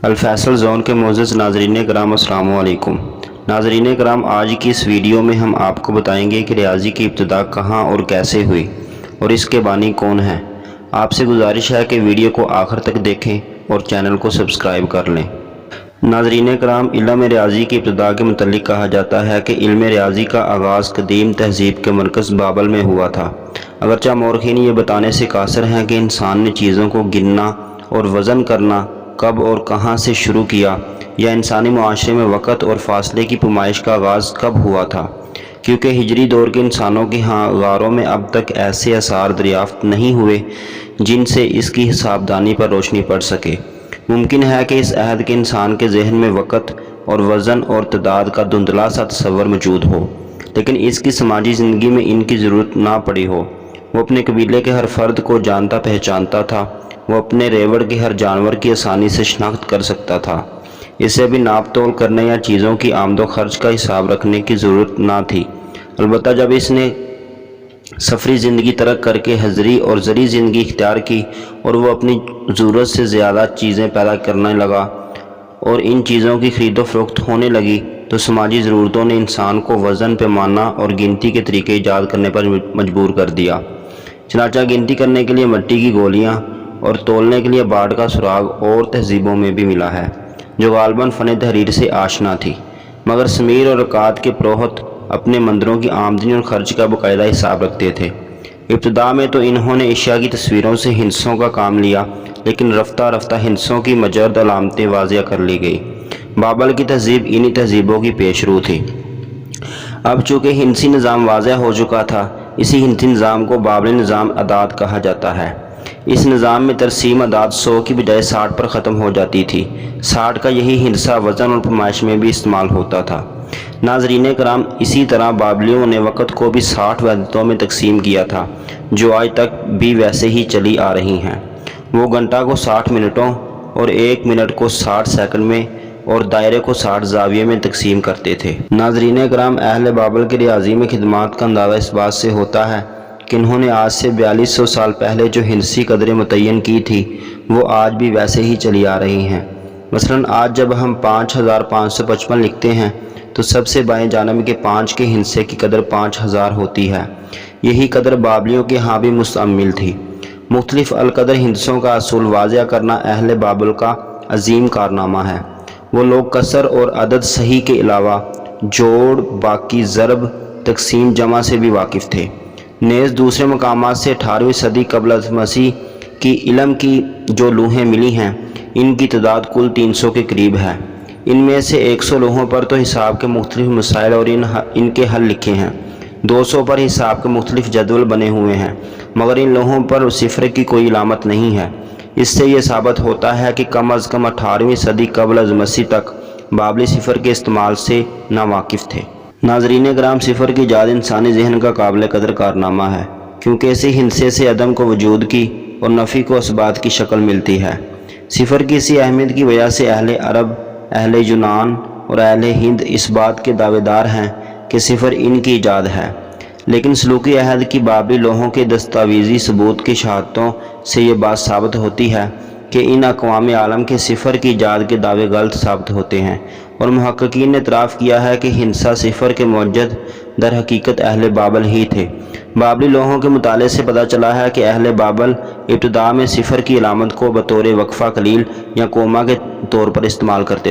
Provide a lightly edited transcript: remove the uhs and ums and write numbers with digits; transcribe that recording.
Al Faisal zone کے معزز ناظرین کرام السلام علیکم۔ ناظرین کرام، آج کی اس ویڈیو میں ہم آپ کو بتائیں گے کہ ریاضی کی ابتدا کہاں اور کیسے ہوئی اور اس کے بانی کون ہیں۔ آپ سے گزارش ہے کہ ویڈیو کو آخر تک دیکھیں اور چینل کو سبسکرائب کر لیں۔ ناظرین کرام، علم ریاضی کی ابتدا کے متعلق کہا جاتا ہے کہ علم ریاضی کا آغاز قدیم تہذیب کے مرکز بابل میں ہوا تھا۔ اگرچہ مورخین یہ بتانے سے قاصر ہیں کہ انسان نے چیزوں کو گننا اور وزن کرنا کب اور کہاں سے شروع کیا، یا انسانی معاشرے میں وقت اور فاصلے کی پیمائش کا آغاز کب ہوا تھا، کیونکہ ہجری دور کے انسانوں کے ہاں غاروں میں اب تک ایسے آثار دریافت نہیں ہوئے جن سے اس کی حساب دانی پر روشنی پڑ سکے۔ ممکن ہے کہ اس عہد کے انسان کے ذہن میں وقت اور وزن اور تعداد کا دھندلا سا تصور موجود ہو، لیکن اس کی سماجی زندگی میں ان کی ضرورت نہ پڑی ہو۔ وہ اپنے قبیلے کے ہر فرد کو جانتا پہچانتا تھا، وہ اپنے ریوڑ کے ہر جانور کی آسانی سے شناخت کر سکتا تھا۔ اسے بھی ناپ تول کرنے یا چیزوں کی آمد و خرچ کا حساب رکھنے کی ضرورت نہ تھی۔ البتہ جب اس نے سفری زندگی ترک کر کے حضری اور زرعی زندگی اختیار کی اور وہ اپنی ضرورت سے زیادہ چیزیں پیدا کرنے لگا اور ان چیزوں کی خرید و فروخت ہونے لگی، تو سماجی ضرورتوں نے انسان کو وزن، پیمانہ اور گنتی کے طریقے ایجاد کرنے پر مجبور کر دیا۔ چنانچہ گنتی کرنے کے لیے مٹی کی گولیاں اور تولنے کے لیے باڑ کا سراغ اور تہذیبوں میں بھی ملا ہے، جو غالباً فن تحریر سے آشنا تھی، مگر سمیر اور رکعت کے پروہت اپنے مندروں کی آمدنی اور خرچ کا باقاعدہ حساب رکھتے تھے۔ ابتدا میں تو انہوں نے اشیاء کی تصویروں سے ہندسوں کا کام لیا، لیکن رفتہ رفتہ ہندسوں کی مجرد علامتیں واضح کر لی گئی۔ بابل کی تہذیب انہی تہذیبوں کی پیش رو تھی۔ اب چونکہ ہندسی نظام واضح ہو چکا تھا، اسی ہندسی نظام کو بابلی نظام اعداد کہا جاتا ہے۔ اس نظام میں ترسیم اعداد 100 کی بجائے 60 پر ختم ہو جاتی تھی۔ 60 کا یہی ہندسہ وزن اور پیمائش میں بھی استعمال ہوتا تھا۔ ناظرین کرام، اسی طرح بابلیوں نے وقت کو بھی 60 وحدتوں میں تقسیم کیا تھا، جو آج تک بھی ویسے ہی چلی آ رہی ہیں۔ وہ گھنٹہ کو 60 منٹوں اور 1 منٹ کو 60 سیکنڈ میں اور دائرے کو 60 زاویے میں تقسیم کرتے تھے۔ ناظرین کرام، اہل بابل کے ریاضی میں خدمات کا اندازہ اس بات سے ہوتا ہے کہ انہوں نے آج سے 4200 سال پہلے جو ہندسی قدریں متعین کی تھی، وہ آج بھی ویسے ہی چلی آ رہی ہیں۔ مثلاً آج جب ہم 5555 لکھتے ہیں تو سب سے بائیں جانب کے 5 کے ہندسے کی قدر 5000 ہوتی ہے۔ یہی قدر بابلیوں کے ہاں بھی مستعمل تھی۔ مختلف القدر ہندسوں کا اصول واضح کرنا اہل بابل کا عظیم کارنامہ ہے۔ وہ لوگ کسر اور عدد صحیح کے علاوہ جوڑ، باقی، ضرب، تقسیم، جمع سے بھی واقف تھے۔ نیز دوسرے مقامات سے 18ویں صدی قبل از مسیح کی علم کی جو لوحیں ملی ہیں، ان کی تعداد کل 300 کے قریب ہے۔ ان میں سے 100 لوحوں پر تو حساب کے مختلف مسائل اور ان کے حل لکھے ہیں۔ 200 پر حساب کے مختلف جدول بنے ہوئے ہیں، مگر ان لوحوں پر صفر کی کوئی علامت نہیں ہے۔ اس سے یہ ثابت ہوتا ہے کہ کم از کم 18ویں صدی قبل از مسیح تک بابلی صفر کے استعمال سے ناواقف تھے۔ ناظرین کرام، صفر کی ایجاد انسانی ذہن کا قابل قدر کارنامہ ہے، کیونکہ اسی ہندسے سے عدم کو وجود کی اور نفی کو اثبات کی شکل ملتی ہے۔ صفر کی اسی اہمیت کی وجہ سے اہل عرب، اہل یونان اور اہل ہند اس بات کے دعوے دار ہیں کہ صفر ان کی ایجاد ہے، لیکن سلوکی عہد کی بابلی لوحوں کے دستاویزی ثبوت کی شہادتوں سے یہ بات ثابت ہوتی ہے کہ ان اقوام عالم کے صفر کی ایجاد کے دعوے غلط ثابت ہوتے ہیں، اور محققین نے اعتراف کیا ہے کہ ہندسہ صفر کے موجد در حقیقت اہل بابل ہی تھے۔ بابلی لوحوں کے مطالعے سے پتہ چلا ہے کہ اہل بابل ابتدا میں صفر کی علامت کو بطور وقفہ قلیل یا کوما کے طور پر استعمال کرتے